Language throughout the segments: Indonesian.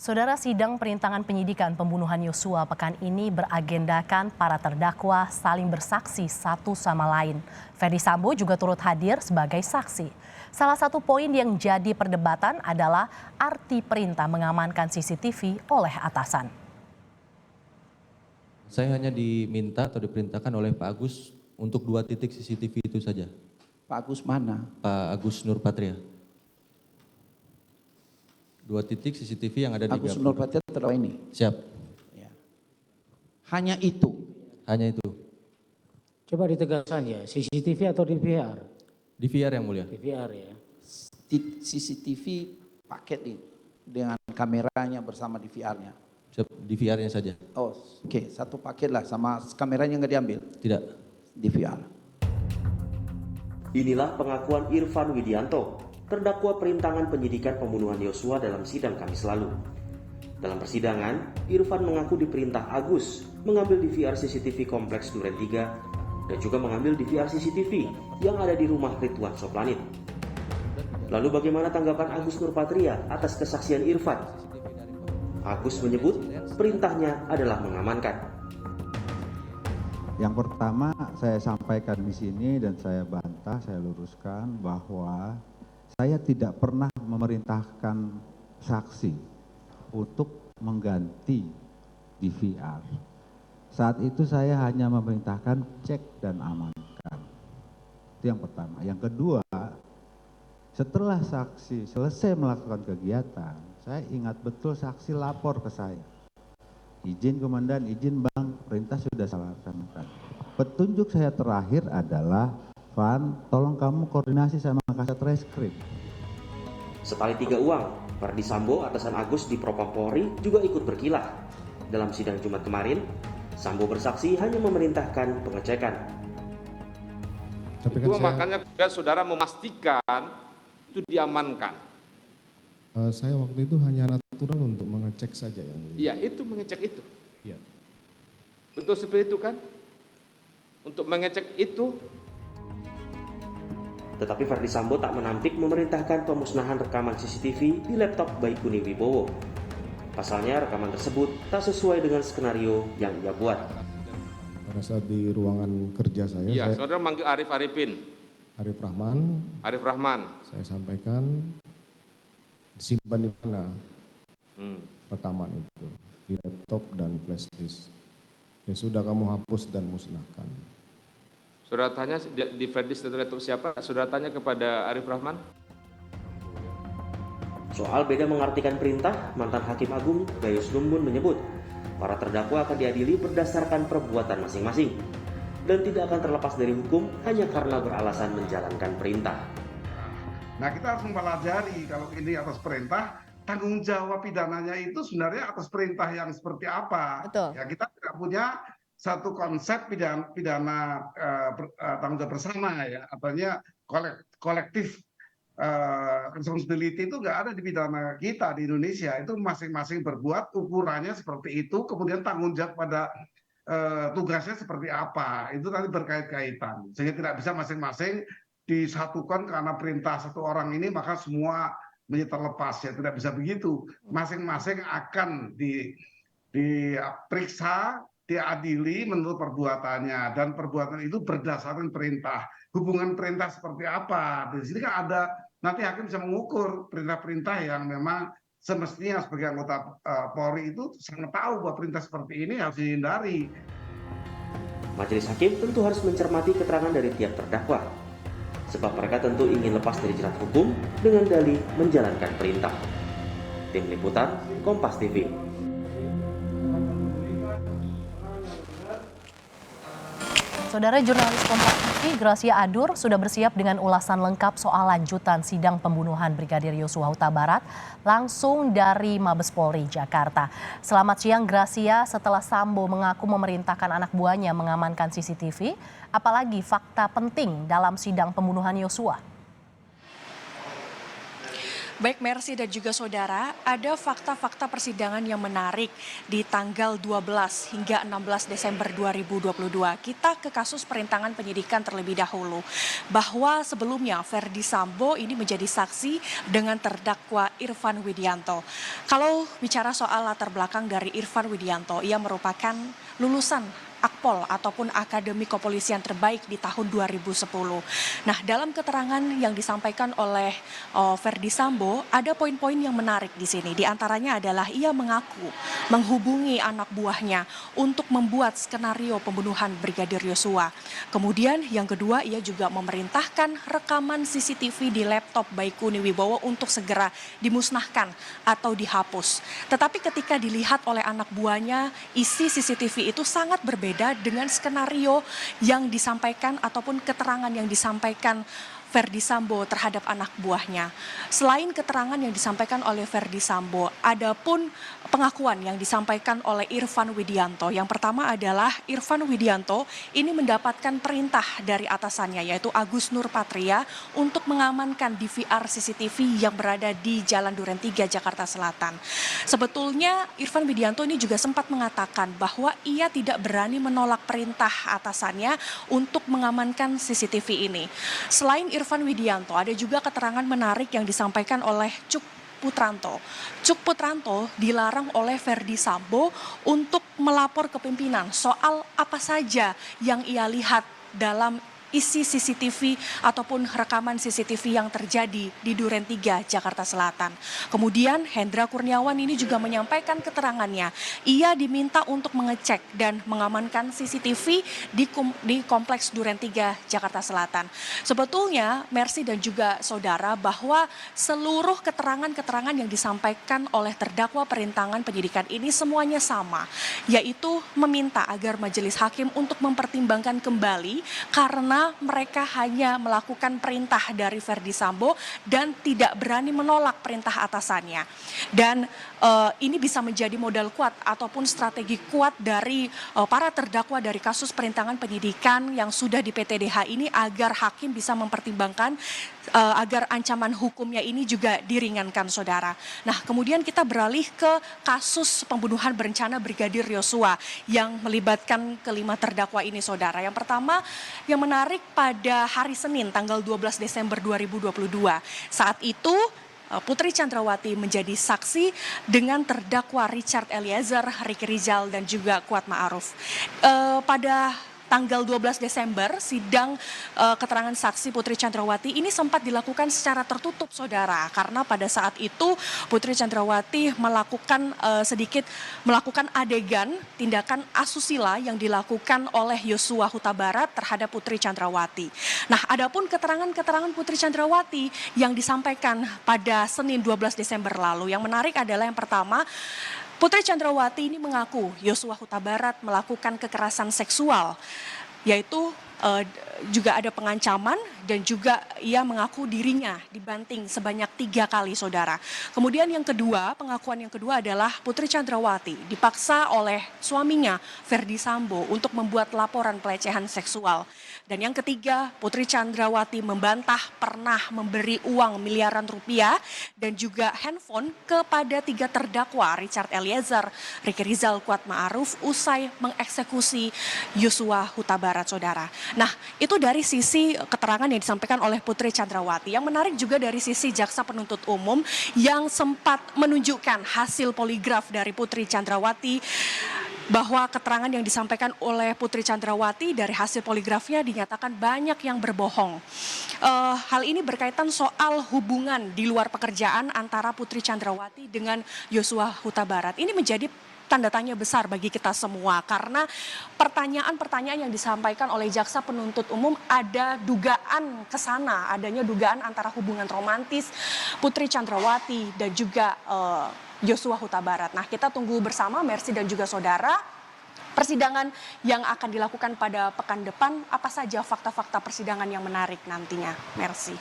Saudara, sidang perintangan penyidikan pembunuhan Yosua pekan ini beragendakan para terdakwa saling bersaksi satu sama lain. Ferdy Sambo juga turut hadir sebagai saksi. Salah satu poin yang jadi perdebatan adalah arti perintah mengamankan CCTV oleh atasan. Saya hanya diminta atau diperintahkan oleh Pak Agus untuk 2 titik CCTV itu saja. Pak Agus mana? Pak Agus Nurpatria. 2 titik CCTV yang ada di Agus Nurpatria terdapat ini. Siap. Ya. Hanya itu. Hanya itu. Coba ditegaskan ya, CCTV atau DVR? DVR yang mulia. DVR ya. CCTV paket ini dengan kameranya bersama DVR-nya. DVR-nya saja. Oh, oke, satu paket lah sama kameranya nggak diambil. Tidak. DVR. Inilah pengakuan Irfan Widianto, terdakwa perintangan penyidikan pembunuhan Yosua dalam sidang Kamis lalu. Dalam persidangan, Irfan mengaku diperintah Agus mengambil DVR CCTV Kompleks Duren 3 dan juga mengambil DVR CCTV yang ada di rumah Ridwan Soplanit. Lalu bagaimana tanggapan Agus Nurpatria atas kesaksian Irfan? Agus menyebut perintahnya adalah mengamankan. Yang pertama saya sampaikan di sini dan saya bantah, saya luruskan bahwa saya tidak pernah memerintahkan saksi untuk mengganti DVR. Saat itu saya hanya memerintahkan cek dan amankan. Itu yang pertama. Yang kedua, setelah saksi selesai melakukan kegiatan, saya ingat betul saksi lapor ke saya. Izin komandan, izin bang, perintah sudah saya laksanakan. Petunjuk saya terakhir adalah, Van, tolong kamu koordinasi sama Kasat Reskrim. Setali 3 uang, Ferdy Sambo, atasan Agus di Propam Polri juga ikut berkilah. Dalam sidang Jumat kemarin, Sambo bersaksi hanya memerintahkan pengecekan. Itu makanya saudara memastikan itu diamankan. Saya waktu itu hanya natural untuk mengecek saja yang mulia. Iya, itu mengecek itu. Iya. Betul seperti itu kan? Untuk mengecek itu. Tetapi Ferdy Sambo tak menampik memerintahkan pemusnahan rekaman CCTV di laptop Baikuni Wibowo. Pasalnya rekaman tersebut tak sesuai dengan skenario yang ia buat. Pada saat di ruangan kerja saya, Iya, saudara manggil Arif Arifin. Arif Rahman, Arif Rahman. saya sampaikan disimpan di mana rekaman itu, di laptop dan flash disk. Ya sudah, kamu hapus dan musnahkan. Saudara tanya di Ferdy laptop siapa? Saudara tanya kepada Arif Rahman. Soal beda mengartikan perintah, mantan Hakim Agung Gayus Lumbun menyebut para terdakwa akan diadili berdasarkan perbuatan masing-masing dan tidak akan terlepas dari hukum hanya karena beralasan menjalankan perintah. Nah, kita harus mempelajari kalau ini atas perintah, tanggung jawab pidananya itu sebenarnya atas perintah yang seperti apa. Betul. Ya, kita tidak punya satu konsep pidana tanggung jawab bersama ya, artinya kolektif responsibility itu nggak ada di pidana kita di Indonesia. Itu masing-masing berbuat, ukurannya seperti itu, kemudian tanggung jawab pada tugasnya seperti apa. Itu nanti berkait-kaitan, sehingga tidak bisa masing-masing disatukan karena perintah satu orang ini maka semua menjadi terlepas, ya tidak bisa begitu. Masing-masing akan diperiksa, diadili menurut perbuatannya, dan perbuatan itu berdasarkan perintah. Hubungan perintah seperti apa? Di sini kan ada, nanti hakim bisa mengukur perintah-perintah yang memang semestinya sebagai anggota Polri itu sangat tahu bahwa perintah seperti ini harus dihindari. Majelis hakim tentu harus mencermati keterangan dari tiap terdakwa, sebab mereka tentu ingin lepas dari jerat hukum dengan dalih menjalankan perintah. Tim Liputan, Kompas TV. Saudara, jurnalis Kompas TV Gracia Adur sudah bersiap dengan ulasan lengkap soal lanjutan sidang pembunuhan Brigadir Yosua Huta Barat langsung dari Mabes Polri Jakarta. Selamat siang Gracia, setelah Sambo mengaku memerintahkan anak buahnya mengamankan CCTV, apalagi fakta penting dalam sidang pembunuhan Yosua? Baik Mercy dan juga saudara, ada fakta-fakta persidangan yang menarik di tanggal 12 hingga 16 Desember 2022. Kita ke kasus perintangan penyidikan terlebih dahulu. Bahwa sebelumnya Verdi Sambo ini menjadi saksi dengan terdakwa Irfan Widianto. Kalau bicara soal latar belakang dari Irfan Widianto, ia merupakan lulusan Akpol ataupun Akademi Kepolisian terbaik di tahun 2010. Nah, dalam keterangan yang disampaikan oleh Verdi Sambo, ada poin-poin yang menarik di sini. Di antaranya adalah ia mengaku menghubungi anak buahnya untuk membuat skenario pembunuhan Brigadir Yosua. Kemudian yang kedua, ia juga memerintahkan rekaman CCTV di laptop Baikuni Wibowo untuk segera dimusnahkan atau dihapus. Tetapi ketika dilihat oleh anak buahnya, isi CCTV itu sangat berbeda dengan skenario yang disampaikan ataupun keterangan yang disampaikan Verdi Sambo terhadap anak buahnya. Selain keterangan yang disampaikan oleh Verdi Sambo, ada pun pengakuan yang disampaikan oleh Irfan Widianto. Yang pertama adalah Irfan Widianto ini mendapatkan perintah dari atasannya yaitu Agus Nurpatria untuk mengamankan DVR CCTV yang berada di Jalan Duren 3 Jakarta Selatan. Sebetulnya Irfan Widianto ini juga sempat mengatakan bahwa ia tidak berani menolak perintah atasannya untuk mengamankan CCTV ini. Selain Irfan Widianto, ada juga keterangan menarik yang disampaikan oleh Cuk Putranto. Cuk Putranto dilarang oleh Verdi Sambo untuk melapor ke pimpinan soal apa saja yang ia lihat dalam isi CCTV ataupun rekaman CCTV yang terjadi di Duren 3 Jakarta Selatan. Kemudian Hendra Kurniawan ini juga menyampaikan keterangannya. Ia diminta untuk mengecek dan mengamankan CCTV di kompleks Duren 3 Jakarta Selatan. Sebetulnya Mercy dan juga saudara bahwa seluruh keterangan-keterangan yang disampaikan oleh terdakwa perintangan penyidikan ini semuanya sama, yaitu meminta agar majelis hakim untuk mempertimbangkan kembali karena mereka hanya melakukan perintah dari Verdi Sambo dan tidak berani menolak perintah atasannya. Dan ini bisa menjadi modal kuat ataupun strategi kuat dari para terdakwa dari kasus perintangan penyidikan yang sudah di PTDH ini agar hakim bisa mempertimbangkan agar ancaman hukumnya ini juga diringankan, saudara. Nah, kemudian kita beralih ke kasus pembunuhan berencana Brigadir Yosua yang melibatkan kelima terdakwa ini, saudara. Yang pertama yang menarik pada hari Senin tanggal 12 Desember 2022. Saat itu Putri Chandrawati menjadi saksi dengan terdakwa Richard Eliezer, Ricky Rizal dan juga Kuat Ma'ruf. Pada tanggal 12 Desember, sidang keterangan saksi Putri Chandrawati ini sempat dilakukan secara tertutup, saudara. Karena pada saat itu Putri Chandrawati melakukan adegan tindakan asusila yang dilakukan oleh Yosua Huta Barat terhadap Putri Chandrawati. Nah, adapun keterangan-keterangan Putri Chandrawati yang disampaikan pada Senin 12 Desember lalu, yang menarik adalah yang pertama, Putri Chandrawati ini mengaku Yosua Huta Barat melakukan kekerasan seksual, yaitu juga ada pengancaman dan juga ia mengaku dirinya dibanting sebanyak 3 kali, saudara. Kemudian yang kedua, pengakuan yang kedua adalah Putri Chandrawati dipaksa oleh suaminya Verdi Sambo untuk membuat laporan pelecehan seksual. Dan yang ketiga, Putri Chandrawati membantah pernah memberi uang miliaran rupiah dan juga handphone kepada 3 terdakwa Richard Eliezer, Ricky Rizal, Kuat Ma'ruf usai mengeksekusi Yosua Huta Barat, saudara. Nah, itu dari sisi keterangan yang disampaikan oleh Putri Chandrawati. Yang menarik juga dari sisi jaksa penuntut umum yang sempat menunjukkan hasil poligraf dari Putri Chandrawati, bahwa keterangan yang disampaikan oleh Putri Chandrawati dari hasil poligrafnya dinyatakan banyak yang berbohong. Hal ini berkaitan soal hubungan di luar pekerjaan antara Putri Chandrawati dengan Yosua Huta Barat. Ini menjadi tanda tanya besar bagi kita semua karena pertanyaan-pertanyaan yang disampaikan oleh jaksa penuntut umum ada dugaan ke sana, adanya dugaan antara hubungan romantis Putri Chandrawati dan juga Yosua Huta Barat. Nah, kita tunggu bersama Mercy dan juga saudara persidangan yang akan dilakukan pada pekan depan, apa saja fakta-fakta persidangan yang menarik nantinya. Mercy.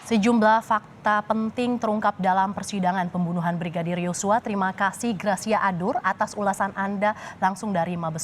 Sejumlah fakta penting terungkap dalam persidangan pembunuhan Brigadir Yosua. Terima kasih Gracia Adur atas ulasan Anda langsung dari Mabes